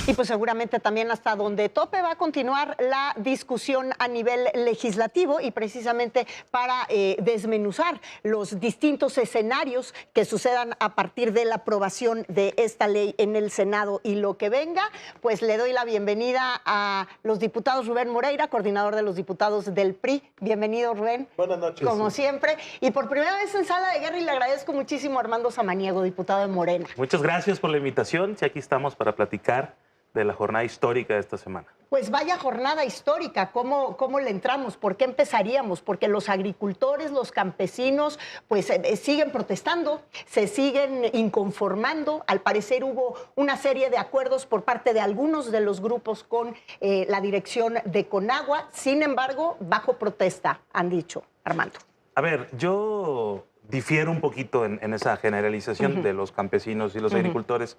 Y pues seguramente también hasta donde tope va a continuar la discusión a nivel legislativo y precisamente para desmenuzar los distintos escenarios que sucedan a partir de la aprobación de esta ley en el Senado y lo que venga, pues le doy la bienvenida a los diputados Rubén Moreira, coordinador de los diputados del PRI. Bienvenido, Rubén. Buenas noches. Como siempre. Y por primera vez en Sala de Guerra, y le agradezco muchísimo a Armando Samaniego, diputado de Morena. Muchas gracias por la invitación. Sí, aquí estamos para platicar de la jornada histórica de esta semana. Pues vaya jornada histórica, ¿cómo le entramos? ¿Por qué empezaríamos? Porque los agricultores, los campesinos, pues siguen protestando, se siguen inconformando. Al parecer hubo una serie de acuerdos por parte de algunos de los grupos con la dirección de Conagua. Sin embargo, bajo protesta, han dicho, Armando. A ver, yo difiero un poquito en esa generalización de los campesinos y los agricultores.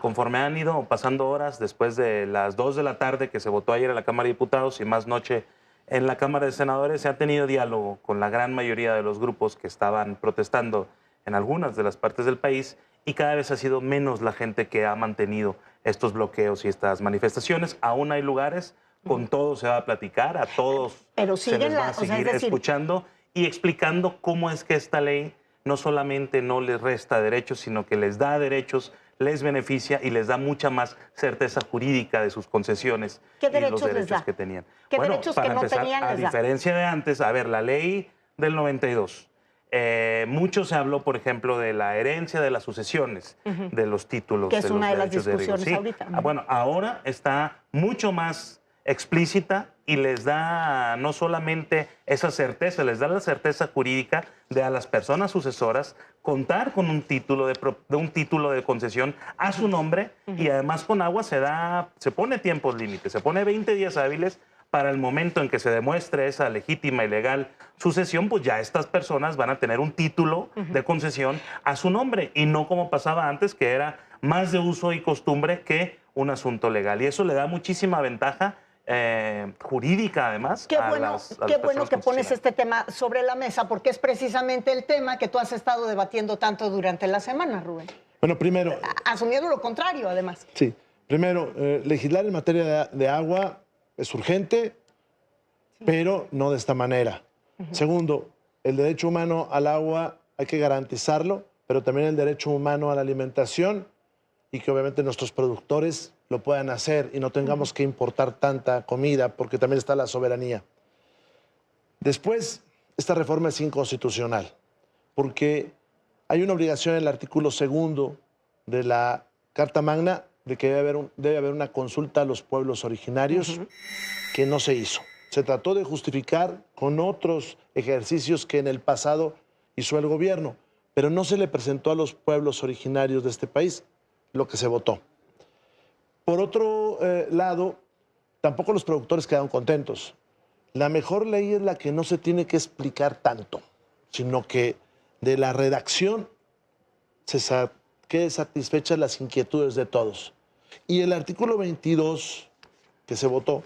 Conforme han ido pasando horas, después de las 2 de la tarde que se votó ayer en la Cámara de Diputados y más noche en la Cámara de Senadores, se ha tenido diálogo con la gran mayoría de los grupos que estaban protestando en algunas de las partes del país y cada vez ha sido menos la gente que ha mantenido estos bloqueos y estas manifestaciones. Aún hay lugares, con todos se va a platicar, a todos se les va a seguir escuchando y explicando cómo es que esta ley no solamente no les resta derechos, sino que les da derechos, les beneficia y les da mucha más certeza jurídica de sus concesiones y los derechos que tenían. ¿Qué derechos que no tenían? A diferencia de antes, a ver, la ley del 92, mucho se habló, por ejemplo, de la herencia de las sucesiones, de los títulos. Que es una de las derechos discusiones ahorita. Bueno, ahora está mucho más explícita y les da no solamente esa certeza, les da la certeza jurídica de a las personas sucesoras contar con un título de concesión a su nombre y además Conagua se pone tiempos límites, se pone 20 días hábiles para el momento en que se demuestre esa legítima y legal sucesión, pues ya estas personas van a tener un título de concesión a su nombre y no como pasaba antes, que era más de uso y costumbre que un asunto legal. Y eso le da muchísima ventaja jurídica, además. Qué bueno que pones este tema sobre la mesa, porque es precisamente el tema que tú has estado debatiendo tanto durante la semana, Rubén. Bueno, primero... Asumiendo lo contrario, además. Sí. Primero, legislar en materia de agua es urgente, pero no de esta manera. Segundo, el derecho humano al agua hay que garantizarlo, pero también el derecho humano a la alimentación y que obviamente nuestros productores lo puedan hacer y no tengamos que importar tanta comida, porque también está la soberanía. Después, esta reforma es inconstitucional, porque hay una obligación en el artículo 2 de la Carta Magna de que debe haber una consulta a los pueblos originarios que no se hizo. Se trató de justificar con otros ejercicios que en el pasado hizo el gobierno, pero no se le presentó a los pueblos originarios de este país lo que se votó. Por otro lado, tampoco los productores quedaron contentos. La mejor ley es la que no se tiene que explicar tanto, sino que de la redacción quede satisfechas las inquietudes de todos. Y el artículo 22 que se votó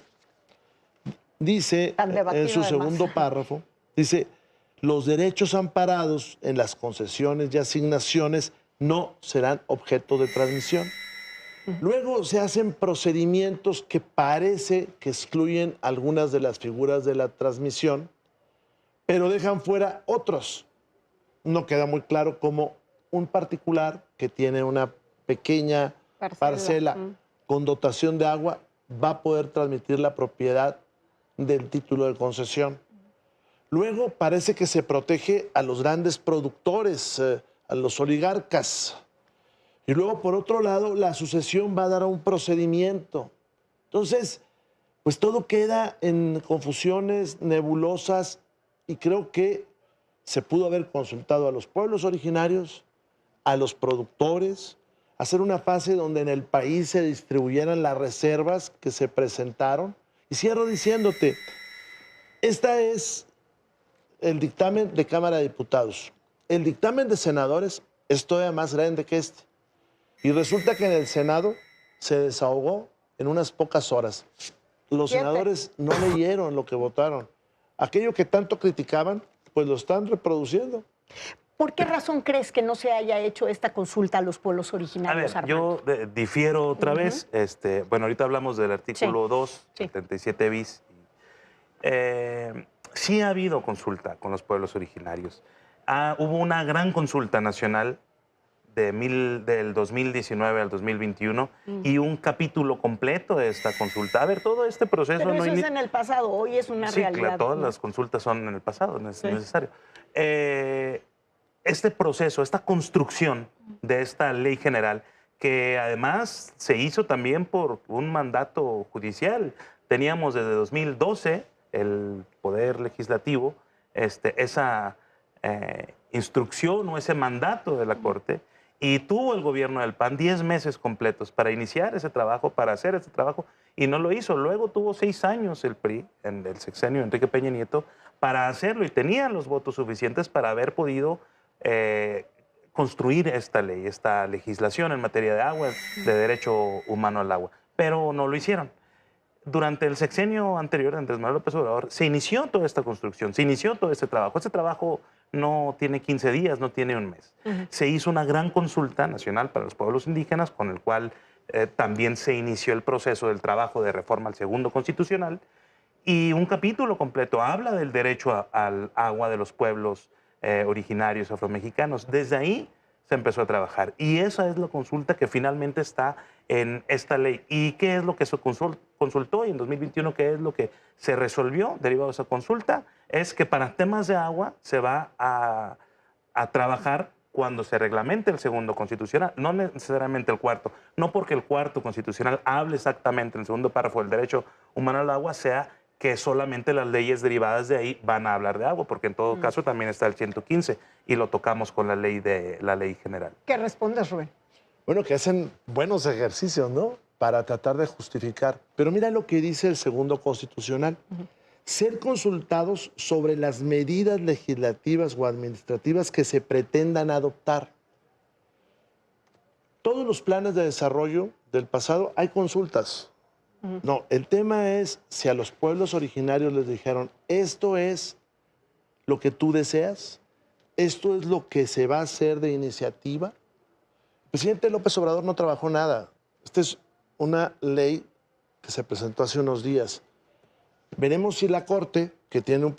dice, en su segundo párrafo, dice, los derechos amparados en las concesiones y asignaciones no serán objeto de transmisión. Luego se hacen procedimientos que parece que excluyen algunas de las figuras de la transmisión, pero dejan fuera otros. No queda muy claro cómo un particular que tiene una pequeña parcela con dotación de agua va a poder transmitir la propiedad del título de concesión. Luego parece que se protege a los grandes productores, a los oligarcas. Y luego, por otro lado, la sucesión va a dar a un procedimiento. Entonces, pues todo queda en confusiones nebulosas y creo que se pudo haber consultado a los pueblos originarios, a los productores, hacer una fase donde en el país se distribuyeran las reservas que se presentaron. Y cierro diciéndote, esta es el dictamen de Cámara de Diputados. El dictamen de senadores es todavía más grande que este. Y resulta que en el Senado se desahogó en unas pocas horas. Los senadores no leyeron lo que votaron. Aquello que tanto criticaban, pues lo están reproduciendo. ¿Por qué razón crees que no se haya hecho esta consulta a los pueblos originarios, A ver, yo difiero otra vez. Bueno, ahorita hablamos del artículo 2, 77 bis. Sí ha habido consulta con los pueblos originarios. Hubo una gran consulta nacional del 2019 al 2021 y un capítulo completo de esta consulta. A ver, todo este proceso... Pero eso es en el pasado, hoy es una realidad. Claro, todas las consultas son en el pasado, no es necesario. Este proceso, esta construcción de esta ley general, que además se hizo también por un mandato judicial. Teníamos desde 2012 el Poder Legislativo, esa instrucción o ese mandato de la Corte, y tuvo el gobierno del PAN 10 meses completos para iniciar ese trabajo, para hacer ese trabajo, y no lo hizo. Luego tuvo 6 años el PRI, en el sexenio de Enrique Peña Nieto, para hacerlo, y tenían los votos suficientes para haber podido construir esta ley, esta legislación en materia de agua, de derecho humano al agua. Pero no lo hicieron. Durante el sexenio anterior de Andrés Manuel López Obrador se inició toda esta construcción, se inició todo este trabajo. Este trabajo no tiene 15 días, no tiene un mes. Se hizo una gran consulta nacional para los pueblos indígenas, con el cual también se inició el proceso del trabajo de reforma al segundo constitucional, y un capítulo completo habla del derecho al agua de los pueblos originarios afromexicanos. Desde ahí se empezó a trabajar, y esa es la consulta que finalmente está en esta ley. ¿Y qué es lo que se consultó? Y en 2021, ¿qué es lo que se resolvió derivado de esa consulta? Es que para temas de agua se va a trabajar cuando se reglamente el segundo constitucional, no necesariamente el cuarto. No porque el cuarto constitucional hable exactamente en el segundo párrafo del derecho humano al agua, sea que solamente las leyes derivadas de ahí van a hablar de agua, porque en todo caso también está el 115 y lo tocamos con la ley general. ¿Qué respondes, Rubén? Bueno, que hacen buenos ejercicios, ¿no? Para tratar de justificar. Pero mira lo que dice el segundo constitucional. Ser consultados sobre las medidas legislativas o administrativas que se pretendan adoptar. Todos los planes de desarrollo del pasado hay consultas. No, el tema es si a los pueblos originarios les dijeron, esto es lo que tú deseas, esto es lo que se va a hacer de iniciativa. El presidente López Obrador no trabajó nada. Esta es una ley que se presentó hace unos días. Veremos si la Corte, que tiene un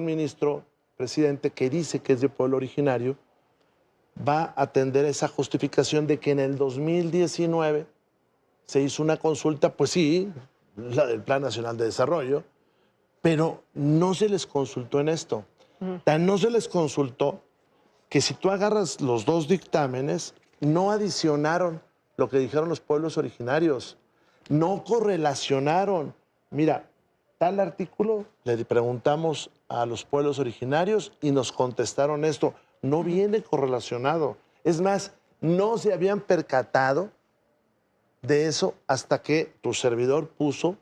ministro presidente que dice que es de pueblo originario, va a atender esa justificación de que en el 2019 se hizo una consulta, pues sí, la del Plan Nacional de Desarrollo, pero no se les consultó en esto. Tan no se les consultó que si tú agarras los dos dictámenes, no adicionaron lo que dijeron los pueblos originarios, no correlacionaron. Mira, tal artículo le preguntamos a los pueblos originarios y nos contestaron esto, no viene correlacionado. Es más, no se habían percatado de eso hasta que tu servidor puso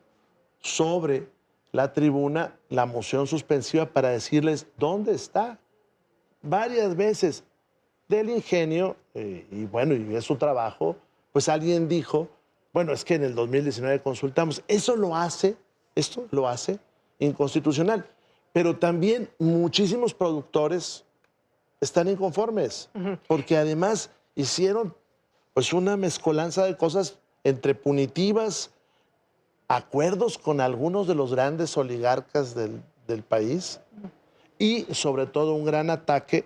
sobre la tribuna la moción suspensiva para decirles dónde está. Varias veces del ingenio, y bueno, y es su trabajo, pues alguien dijo, bueno, es que en el 2019 consultamos. Esto lo hace inconstitucional. Pero también muchísimos productores están inconformes, porque además hicieron pues una mezcolanza de cosas entre punitivas, acuerdos con algunos de los grandes oligarcas del país y sobre todo un gran ataque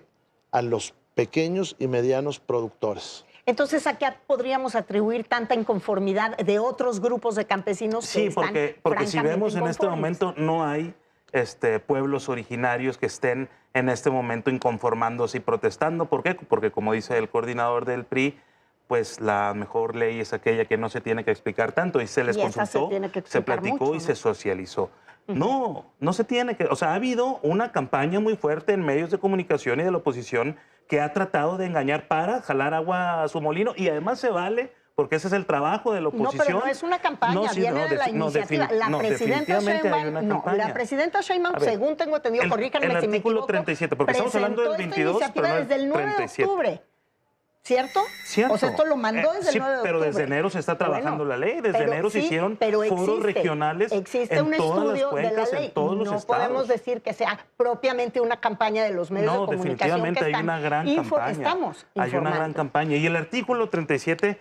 a los pequeños y medianos productores. Entonces, ¿a qué podríamos atribuir tanta inconformidad de otros grupos de campesinos? Sí, porque si vemos en este momento no hay pueblos originarios que estén en este momento inconformándose y protestando. ¿Por qué? Porque como dice el coordinador del PRI, pues la mejor ley es aquella que no se tiene que explicar tanto, y se les consultó, se platicó mucho, y se socializó. No se tiene que... O sea, ha habido una campaña muy fuerte en medios de comunicación y de la oposición que ha tratado de engañar para jalar agua a su molino, y además se vale, porque ese es el trabajo de la oposición. No, pero no es una campaña, viene de la iniciativa. La presidenta Sheinbaum, según tengo entendido, corríjanme si me equivoco, el artículo 37, porque estamos hablando del 22, pero no desde el 9 de octubre. ¿Cierto? Cierto. O sea, esto lo mandó desde el 9 de pero octubre. desde enero se está trabajando la ley. Desde enero se hicieron foros regionales existe en un todas las estudio cuencas, de la ley. en todos los no estados. podemos decir que sea propiamente una campaña de los medios de comunicación definitivamente que hay están una gran campaña. Estamos hay una gran informando. campaña. Y el artículo 37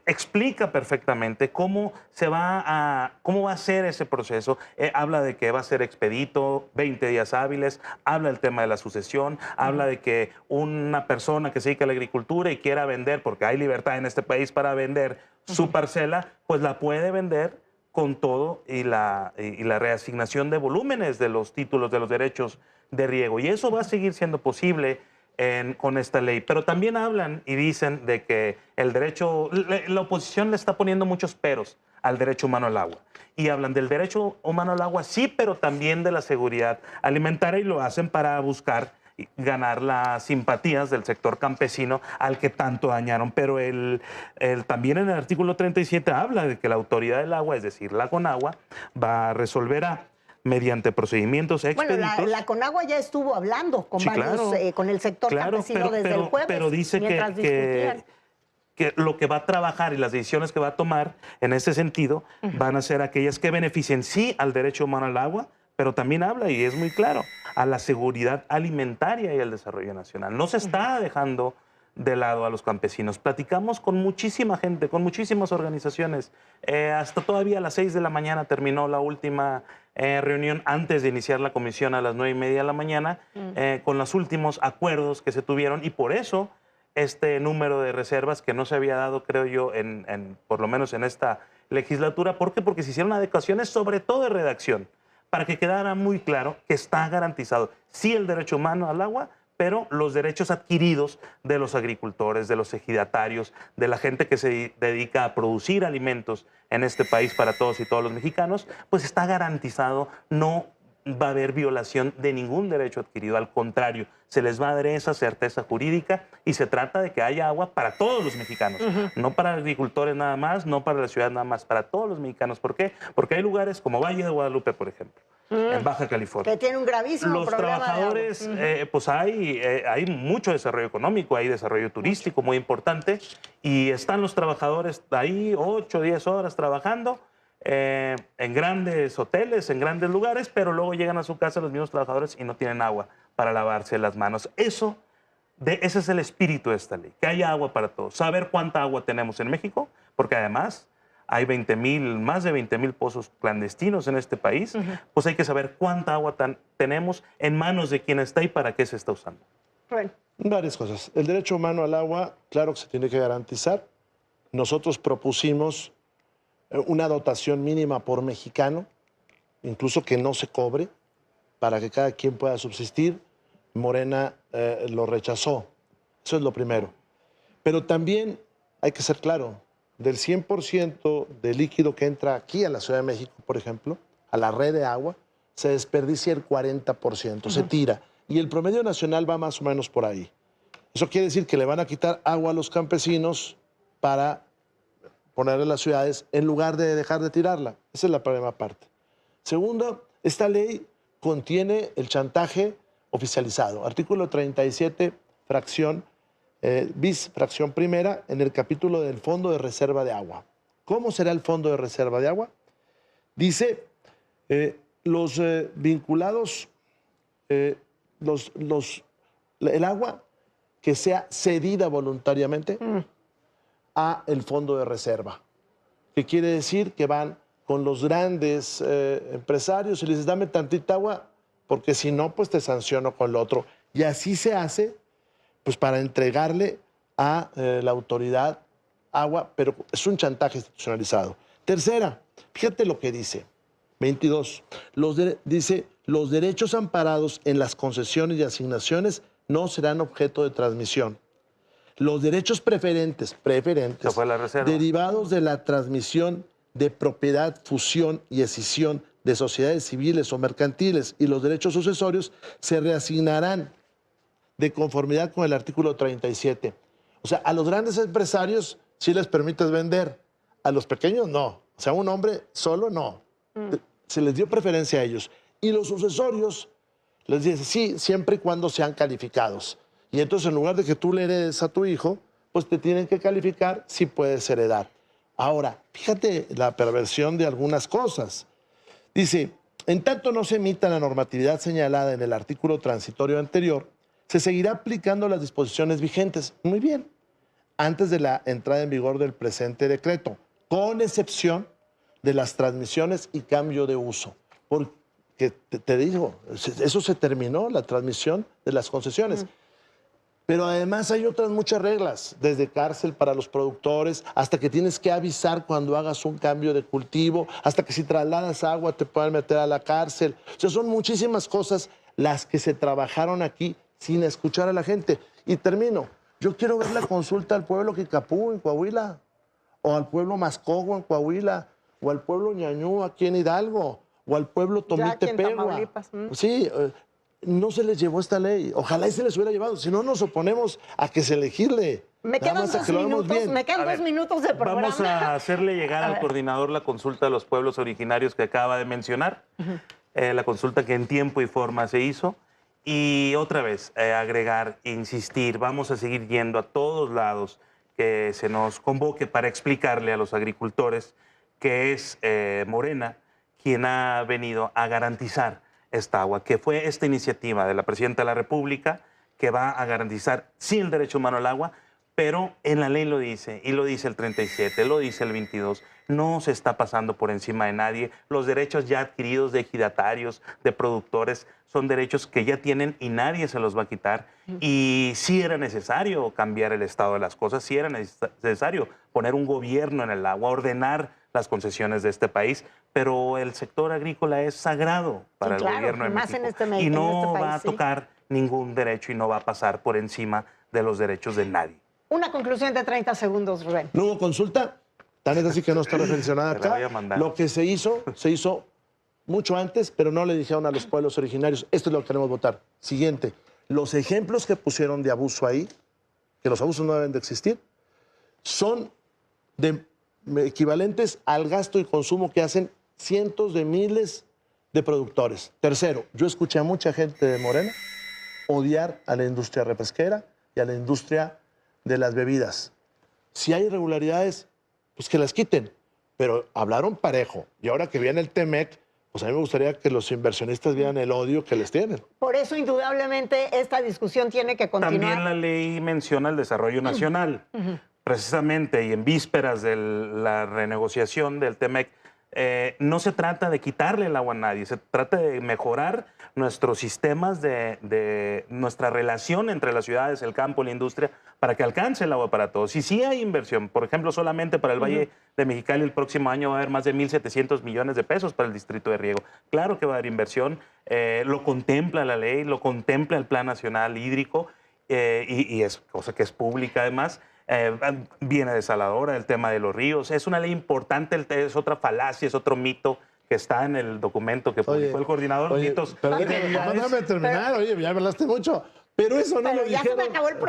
explica perfectamente cómo va a ser ese proceso. Habla de que va a ser expedito, 20 días hábiles, habla del tema de la sucesión, habla de que una persona que se dedica a la agricultura y quiera vender, porque hay libertad en este país para vender su parcela, pues la puede vender con todo y la reasignación de volúmenes de los títulos, de los derechos de riego. Y eso va a seguir siendo posible con esta ley. Pero también hablan y dicen de que el derecho, la oposición le está poniendo muchos peros al derecho humano al agua. Y hablan del derecho humano al agua, sí, pero también de la seguridad alimentaria, y lo hacen para buscar ganar las simpatías del sector campesino al que tanto dañaron. Pero también en el artículo 37 habla de que la autoridad del agua, es decir, la CONAGUA, va a resolver mediante procedimientos expeditos. Bueno, la Conagua ya estuvo hablando con varios, con el sector campesino desde el jueves. Pero dice que lo que va a trabajar y las decisiones que va a tomar en ese sentido van a ser aquellas que beneficien sí al derecho humano al agua, pero también habla, y es muy claro, a la seguridad alimentaria y al desarrollo nacional. No se está dejando de lado a los campesinos. Platicamos con muchísima gente, con muchísimas organizaciones. Hasta todavía a las 6 de la mañana terminó la última reunión antes de iniciar la comisión a las 9:30 de la mañana, con los últimos acuerdos que se tuvieron, y por eso este número de reservas que no se había dado, creo yo, por lo menos en esta legislatura. ¿Por qué? Porque se hicieron adecuaciones, sobre todo de redacción, para que quedara muy claro que está garantizado sí el derecho humano al agua, pero los derechos adquiridos de los agricultores, de los ejidatarios, de la gente que se dedica a producir alimentos en este país para todos y todos los mexicanos, pues está garantizado. No va a haber violación de ningún derecho adquirido. Al contrario, se les va a dar esa certeza jurídica, y se trata de que haya agua para todos los mexicanos, no para agricultores nada más, no para la ciudad nada más, para todos los mexicanos. ¿Por qué? Porque hay lugares como Valle de Guadalupe, por ejemplo, en Baja California, que tiene un gravísimo los problema trabajadores, de agua. pues hay mucho desarrollo económico, hay desarrollo turístico muy importante, y están los trabajadores ahí 8 o 10 horas trabajando en grandes hoteles, en grandes lugares, pero luego llegan a su casa los mismos trabajadores y no tienen agua para lavarse las manos. Ese es el espíritu de esta ley, que haya agua para todos. Saber cuánta agua tenemos en México, porque además hay más de 20,000 pozos clandestinos en este país, pues hay que saber cuánta agua tenemos, en manos de quién está y para qué se está usando. Bueno. Varias cosas. El derecho humano al agua, claro que se tiene que garantizar. Nosotros propusimos una dotación mínima por mexicano, incluso que no se cobre, para que cada quien pueda subsistir. Morena lo rechazó. Eso es lo primero. Pero también hay que ser claro, del 100% de líquido que entra aquí a la Ciudad de México, por ejemplo, a la red de agua, se desperdicia el 40%, se tira. Y el promedio nacional va más o menos por ahí. Eso quiere decir que le van a quitar agua a los campesinos para ponerla en las ciudades en lugar de dejar de tirarla. Esa es la primera parte. Segundo, esta ley contiene el chantaje oficializado. Artículo 37, fracción bis, fracción primera, en el capítulo del Fondo de Reserva de Agua. ¿Cómo será el Fondo de Reserva de Agua? Dice, los vinculados, el agua que sea cedida voluntariamente a el fondo de reserva. ¿Qué quiere decir? Que van con los grandes empresarios y les dame tantita agua, porque si no, pues te sanciono con lo otro. Y así se hace, pues para entregarle a la autoridad agua, pero es un chantaje institucionalizado. Tercera, fíjate lo que dice, 22. Dice, los derechos amparados en las concesiones y asignaciones no serán objeto de transmisión. Los derechos preferentes derivados de la transmisión de propiedad, fusión y escisión de sociedades civiles o mercantiles y los derechos sucesorios se reasignarán de conformidad con el artículo 37. O sea, a los grandes empresarios sí les permites vender, a los pequeños no. O sea, un hombre solo no. Se les dio preferencia a ellos. Y los sucesorios les dice sí, siempre y cuando sean calificados. Y entonces, en lugar de que tú le heredes a tu hijo, pues te tienen que calificar si puedes heredar. Ahora, fíjate la perversión de algunas cosas. Dice, en tanto no se emita la normatividad señalada en el artículo transitorio anterior, se seguirá aplicando las disposiciones vigentes. Muy bien. Antes de la entrada en vigor del presente decreto, con excepción de las transmisiones y cambio de uso. Porque te digo, eso se terminó, la transmisión de las concesiones. Pero además hay otras muchas reglas, desde cárcel para los productores, hasta que tienes que avisar cuando hagas un cambio de cultivo, hasta que si trasladas agua te pueden meter a la cárcel. O sea, son muchísimas cosas las que se trabajaron aquí sin escuchar a la gente. Y termino. Yo quiero ver la consulta al pueblo Kikapú en Coahuila, o al pueblo Mascogo en Coahuila, o al pueblo Ñañú aquí en Hidalgo, o al pueblo Tomite-Pegua. Sí, no se les llevó esta ley. Ojalá y se les hubiera llevado. Si no, nos oponemos a que se legisle. Me quedan 2 minutos de programa. Vamos a hacerle llegar al coordinador la consulta de los pueblos originarios que acaba de mencionar, la consulta que en tiempo y forma se hizo. Y otra vez, agregar, insistir, vamos a seguir yendo a todos lados que se nos convoque para explicarle a los agricultores que es Morena quien ha venido a garantizar esta agua, que fue esta iniciativa de la Presidenta de la República que va a garantizar sí el derecho humano al agua, pero en la ley lo dice, y lo dice el 37, lo dice el 22, no se está pasando por encima de nadie. Los derechos ya adquiridos de ejidatarios, de productores, son derechos que ya tienen y nadie se los va a quitar. Y sí era necesario cambiar el estado de las cosas, sí era necesario poner un gobierno en el agua, ordenar las concesiones de este país, pero el sector agrícola es sagrado para el gobierno de México y no va a tocar ningún derecho y no va a pasar por encima de los derechos de nadie. Una conclusión de 30 segundos, Rubén. No hubo consulta, tan es así que no está referenciada acá. Lo que se hizo mucho antes, pero no le dijeron a los pueblos originarios, esto es lo que queremos votar. Siguiente, los ejemplos que pusieron de abuso ahí, que los abusos no deben de existir, son equivalentes al gasto y consumo que hacen cientos de miles de productores. Tercero, yo escuché a mucha gente de Morena odiar a la industria repesquera y a la industria de las bebidas. Si hay irregularidades, pues que las quiten. Pero hablaron parejo. Y ahora que viene el TEMEC, pues a mí me gustaría que los inversionistas vieran el odio que les tienen. Por eso, indudablemente, esta discusión tiene que continuar. También la ley menciona el desarrollo nacional. Precisamente, y en vísperas de la renegociación del TEMEC, no se trata de quitarle el agua a nadie, se trata de mejorar nuestros sistemas de nuestra relación entre las ciudades, el campo, la industria, para que alcance el agua para todos. Y sí hay inversión, por ejemplo, solamente para el Valle de Mexicali el próximo año va a haber más de 1,700 millones de pesos para el distrito de riego. Claro que va a haber inversión, lo contempla la ley, lo contempla el Plan Nacional Hídrico y es cosa que es pública además. Viene desaladora el tema de los ríos. Es una ley importante, es otra falacia, es otro mito que está en el documento que publicó el coordinador. Pero déjame terminar, oye, ya hablaste mucho. Pero eso no lo dijeron.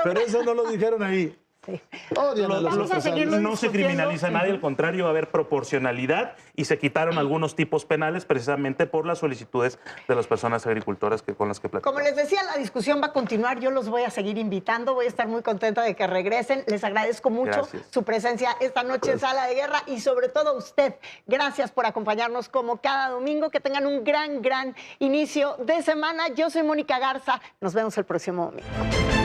Pero eso no lo dijeron ahí. Sí. No se criminaliza a nadie, al contrario, va a haber proporcionalidad y se quitaron algunos tipos penales precisamente por las solicitudes de las personas agricultoras con las que platicamos. Como les decía, la discusión va a continuar, yo los voy a seguir invitando, voy a estar muy contenta de que regresen, les agradezco mucho su presencia esta noche en Sala de Guerra y sobre todo a usted, gracias por acompañarnos como cada domingo, que tengan un gran inicio de semana. Yo soy Mónica Garza, nos vemos el próximo domingo.